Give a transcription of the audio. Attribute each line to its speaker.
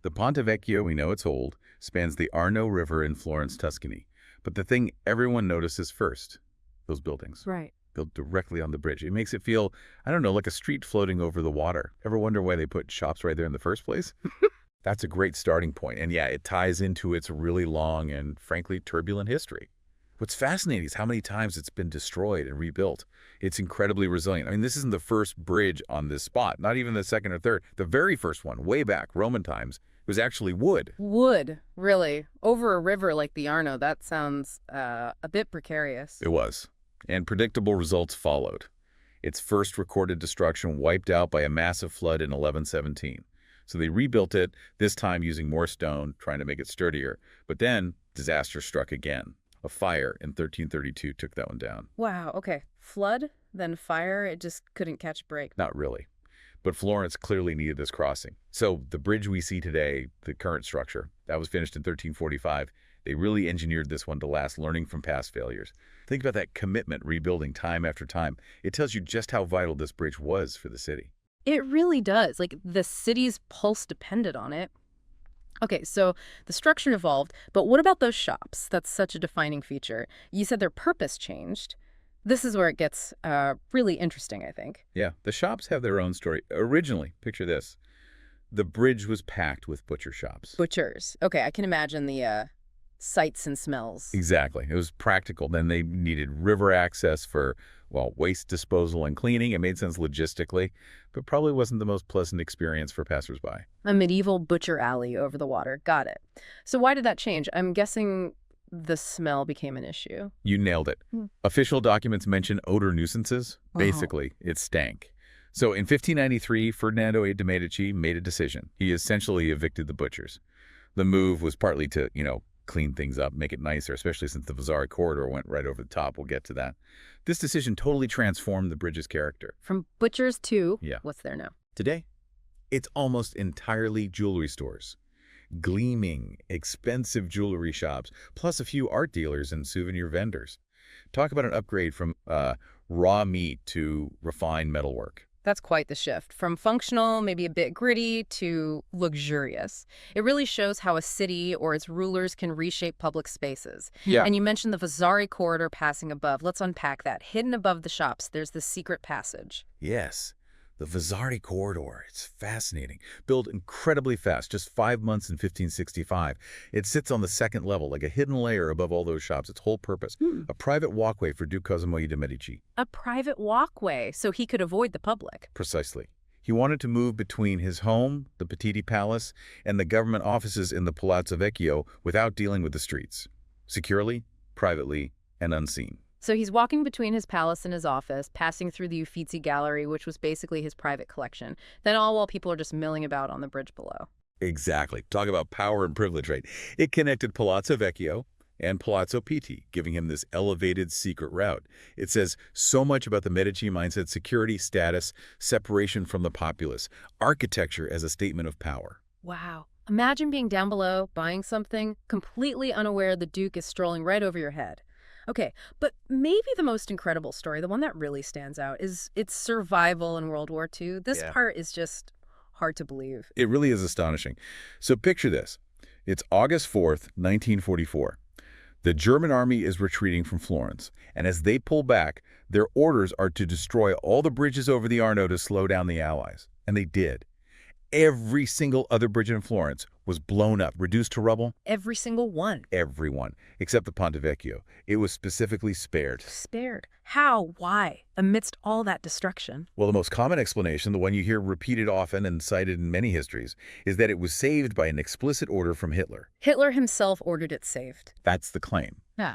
Speaker 1: The Ponte Vecchio, we know it's old, spans the Arno River in Florence, Tuscany. But the thing everyone notices first, those buildings.
Speaker 2: Right.
Speaker 1: Built directly on the bridge. It makes it feel, I don't know, like a street floating over the water. Ever wonder why they put shops right there in the first place? That's a great starting point. And yeah, it ties into its really long and frankly turbulent history. What's fascinating is how many times it's been destroyed and rebuilt. It's incredibly resilient. I mean, this isn't the first bridge on this spot, not even the second or third. The very first one, way back, Roman times, was actually wood.
Speaker 2: Wood, really. Over a river like the Arno, that sounds a bit precarious.
Speaker 1: It was. And predictable results followed. Its first recorded destruction wiped out by a massive flood in 1117. So they rebuilt it, this time using more stone, trying to make it sturdier. But then disaster struck again. A fire in 1332 took that one down.
Speaker 2: Wow, okay. Flood, then fire, it just couldn't catch a break.
Speaker 1: Not really. But Florence clearly needed this crossing. So the bridge we see today, the current structure, that was finished in 1345. They really engineered this one to last, learning from past failures. Think about that commitment, rebuilding time after time. It tells you just how vital this bridge was for the city.
Speaker 2: It really does. Like, the city's pulse depended on it. Okay, so the structure evolved, but what about those shops? That's such a defining feature. You said their purpose changed. This is where it gets really interesting, I think.
Speaker 1: Yeah, the shops have their own story. Originally, picture this, the bridge was packed with butcher shops.
Speaker 2: Butchers. Okay, I can imagine the sights and smells.
Speaker 1: Exactly. It was practical. Then they needed river access for, well, waste disposal and cleaning. It made sense logistically, but probably wasn't the most pleasant experience for passersby.
Speaker 2: A medieval butcher alley over the water. Got it. So why did that change? I'm guessing the smell became an issue.
Speaker 1: You nailed it. Official documents mention odor nuisances. Basically, it stank. So in 1593, Ferdinando I de Medici made a decision. He essentially evicted the butchers. The move was partly to, clean things up, make it nicer, especially since the Vasari Corridor went right over the top. We'll get to that. This decision totally transformed the bridge's character.
Speaker 2: From butchers to
Speaker 1: Yeah.
Speaker 2: what's there now?
Speaker 1: Today, it's almost entirely jewelry stores. Gleaming, expensive jewelry shops, plus a few art dealers and souvenir vendors. Talk about an upgrade from raw meat to refined metalwork.
Speaker 2: That's quite the shift. From functional, maybe a bit gritty, to luxurious. It really shows how a city or its rulers can reshape public spaces.
Speaker 1: Yeah.
Speaker 2: And you mentioned the Vasari Corridor passing above. Let's unpack that. Hidden above the shops, there's this secret passage.
Speaker 1: Yes, the Vasari Corridor. It's fascinating. Built incredibly fast, just 5 months in 1565. It sits on the second level, like a hidden layer above all those shops. Its whole purpose, a private walkway for Duke Cosimo I de Medici.
Speaker 2: A private walkway, so he could avoid the public.
Speaker 1: Precisely. He wanted to move between his home, the Petit Palace, and the government offices in the Palazzo Vecchio without dealing with the streets. Securely, privately, and unseen.
Speaker 2: So he's walking between his palace and his office, passing through the Uffizi Gallery, which was basically his private collection. Then all while people are just milling about on the bridge below.
Speaker 1: Exactly. Talk about power and privilege, right? It connected Palazzo Vecchio and Palazzo Pitti, giving him this elevated secret route. It says so much about the Medici mindset: security, status, separation from the populace, architecture as a statement of power.
Speaker 2: Wow. Imagine being down below, buying something, completely unaware the Duke is strolling right over your head. Okay, but maybe the most incredible story, the one that really stands out, is its survival in World War II. This part is just hard to believe.
Speaker 1: It really is astonishing. So picture this. It's August 4th, 1944. The German army is retreating from Florence, and as they pull back, their orders are to destroy all the bridges over the Arno to slow down the Allies. And they did. Every single other bridge in Florence was blown up, reduced to rubble.
Speaker 2: Every single one.
Speaker 1: Every one, except the Ponte Vecchio. It was specifically spared.
Speaker 2: Spared? How? Why? Amidst all that destruction?
Speaker 1: Well, the most common explanation, the one you hear repeated often and cited in many histories, is that it was saved by an explicit order from Hitler.
Speaker 2: Hitler himself ordered it saved.
Speaker 1: That's the claim.
Speaker 2: Yeah.